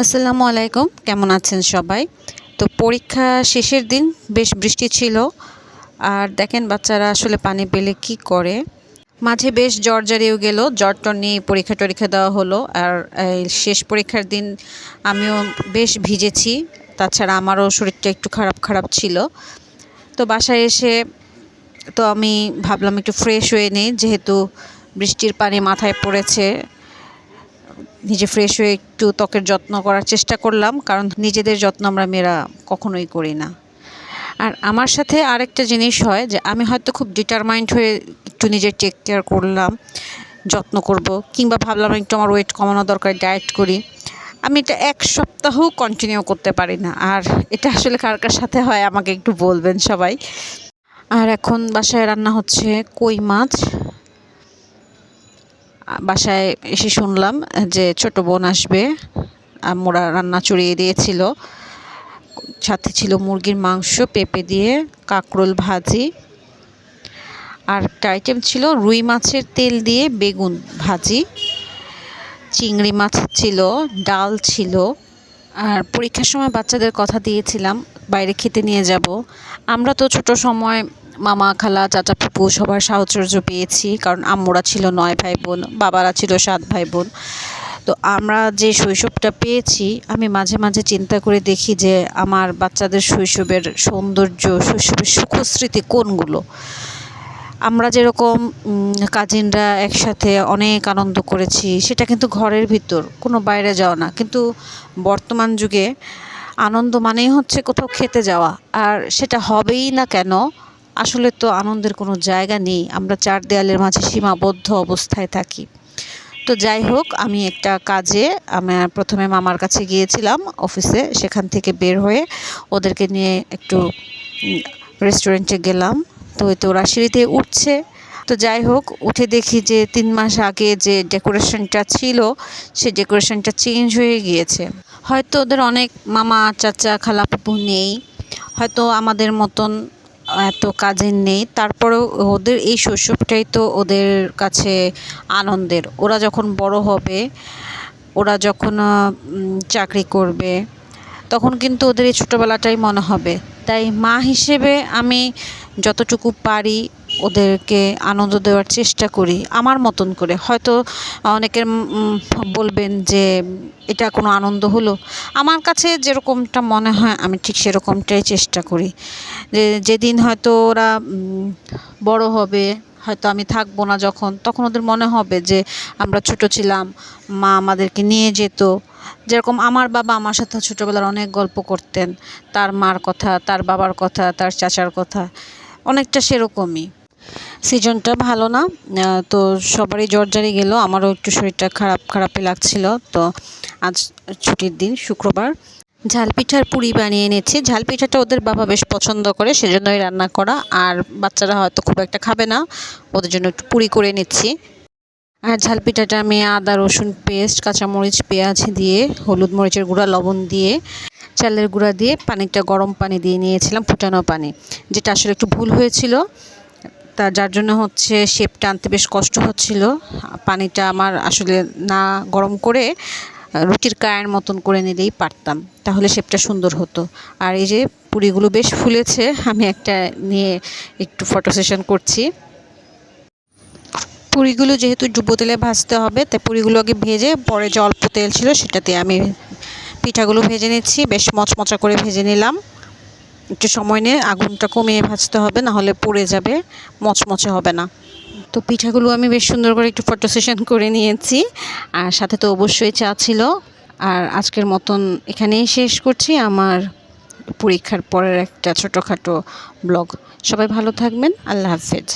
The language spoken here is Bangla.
আসসালামু আলাইকুম, কেমন আছেন সবাই? তো পরীক্ষা শেষের দিন বেশ বৃষ্টি ছিল। আর দেখেন বাচ্চারা আসলে পানি পেলে কি করে। মাঝে বেশ জ্বর জারিও গেল, জ্বর-টর নিয়ে পরীক্ষা-টরীক্ষা দেওয়া হলো। আর এই শেষ পরীক্ষার দিন আমিও বেশ ভিজেছি। তাছাড়া আমারও শরীরটা একটু খারাপ খারাপ ছিল। তো বাসায় এসে আমি ভাবলাম একটু ফ্রেশ হয়ে নেই, যেহেতু বৃষ্টির পানি মাথায় পড়েছে। নিজে ফ্রেশ হয়ে একটু ত্বকের যত্ন করার চেষ্টা করলাম, কারণ নিজেদের যত্ন আমরা মেয়েরা কখনোই করি না। আর আমার সাথে আরেকটা জিনিস হয় যে আমি হয়তো খুব ডিটারমাইন্ড হয়ে একটু নিজের টেক কেয়ার করলাম, যত্ন করব, কিংবা ভাবলাম একটু আমার ওয়েট কমানো দরকার, ডায়েট করি। আমি এটা ১ সপ্তাহও কন্টিনিউ করতে পারি না। আর এটা আসলে কার কার সাথে হয় আমাকে একটু বলবেন সবাই। আর এখন বাসায় রান্না হচ্ছে কই মাছ। বাসায় এসে শুনলাম যে ছোট বোন আসবে, আম্মুরা রান্না চড়িয়ে দিয়েছিল। সাথে ছিল মুরগির মাংস, পেঁপে দিয়ে কাঁকরোল ভাজি। আর একটা আইটেম ছিল রুই মাছের তেল দিয়ে বেগুন ভাজি, চিংড়ি মাছ ছিল, ডাল ছিল। আর পরীক্ষার সময় বাচ্চাদের কথা দিয়েছিলাম বাইরে খেতে নিয়ে যাব। আমরা তো ছোট সময় মামা, খালা, চাচা, ফুপু সবার সাহচর্য পেয়েছি, কারণ আম্মুরা ছিল ৯ ভাই বোন, বাবারা ছিল ৭ ভাই বোন। তো আমরা যে শৈশবটা পেয়েছি, আমি মাঝে মাঝে চিন্তা করে দেখি যে আমার বাচ্চাদের শৈশবের সৌন্দর্য, শৈশবের সুখস্মৃতি কোনগুলো। আমরা যেরকম কাজিনরা একসাথে অনেক আনন্দ করেছি, সেটা কিন্তু ঘরের ভিতর, কোনো বাইরে যাওয়া না। কিন্তু বর্তমান যুগে আনন্দ মানেই হচ্ছে কোথাও খেতে যাওয়া, আর সেটা হবেই না কেন? আসলে তো আনন্দের কোনো জায়গা নেই, আমরা ৪ দেয়ালের মাঝে সীমাবদ্ধ অবস্থায় থাকি। তো যাই হোক, আমি একটা কাজে প্রথমে মামার কাছে গিয়েছিলাম অফিসে, সেখান থেকে বের হয়ে ওদেরকে নিয়ে একটু রেস্টুরেন্টে গেলাম। তো ওরা সিঁড়িতে উঠছে। তো যাই হোক, উঠে দেখি যে ৩ মাস আগে যে ডেকোরেশনটা ছিল, সেই ডেকোরেশনটা চেঞ্জ হয়ে গিয়েছে। হয়তো ওদের অনেক মামা, চাচা, খালা, ফুপু নেই, হয়তো আমাদের মতন এত কাজিন নেই। তারপরেও ওদের এই শৈশবটাই তো ওদের কাছে আনন্দের। ওরা যখন বড় হবে, ওরা যখন চাকরি করবে, তখন কিন্তু ওদের এই ছোটোবেলাটাই মনে হবে। তাই মা হিসেবে আমি যতটুকু পারি ওদেরকে আনন্দ দেওয়ার চেষ্টা করি আমার মতন করে। হয়তো অনেকের বলবেন যে এটা কোনো আনন্দ হলো। আমার কাছে যেরকমটা মনে হয় আমি ঠিক সেরকমটাই চেষ্টা করি। যেদিন হয়তো ওরা বড় হবে, হয়তো আমি থাকবো না যখন, তখন ওদের মনে হবে যে আমরা ছোট ছিলাম, মা আমাদেরকে নিয়ে যেত। যেরকম আমার বাবা আমার সাথে ছোটোবেলার অনেক গল্প করতেন, তার মার কথা, তার বাবার কথা, তার চাচার কথা, অনেকটা সেরকমই। সিজনটা ভালো না, তো সবারই জ্বর জারি গেল, আমারও একটু শরীরটা খারাপই লাগছিল। তো আজ ছুটির দিন, শুক্রবার, ঝাল পিঠার পুরি বানিয়ে এনেছি। ঝাল পিঠাটা ওদের বাবা বেশ পছন্দ করে, সেজন্যই রান্না করা। আর বাচ্চারা হয়তো খুব একটা খাবে না, ওদের জন্য একটু পুরি করে নিচ্ছি। আর ঝাল পিঠাটা আমি আদা রসুন পেস্ট, কাঁচামরিচ, পেঁয়াজ দিয়ে, হলুদ মরিচের গুঁড়া, লবণ দিয়ে, চালের গুঁড়া দিয়ে পানিটা গরম পানি দিয়ে নিয়েছিলাম, ফুটানো পানি, যেটা আসলে একটু ভুল হয়েছিল। যার জন্য হচ্ছে শেপটা আনতে বেশ কষ্ট হচ্ছিল। পানিটা আমার আসলে না গরম করে রুটির কায়ের মতন করে নিলেই পারতাম, তাহলে শেপটা সুন্দর হতো। আর এই যে পুরিগুলো বেশ ফুলেছে, আমি একটা নিয়ে একটু ফটো সেশন করছি। পুরিগুলো যেহেতু ডুবো তেলে ভাজতে হবে, তাই পুরিগুলো আগে ভেজে পরে যে অল্প তেল ছিল সেটাতে আমি পিঠাগুলো ভেজে নিচ্ছি। বেশ মচমচা করে ভেজে নিলাম। একটু সময় নিয়ে আগুনটা কমিয়ে ভাজতে হবে, না হলে পুড়ে যাবে, মচমচে হবে না। তো পিঠাগুলো আমি বেশ সুন্দর করে একটু ফটো সেশন করে নিয়েছি। আর সাথে তো অবশ্যই চা ছিল। আর আজকের মতন এখানেই শেষ করছি আমার পরীক্ষার পরের একটা ছোটোখাটো ব্লগ। সবাই ভালো থাকবেন, আল্লাহ হাফেজ।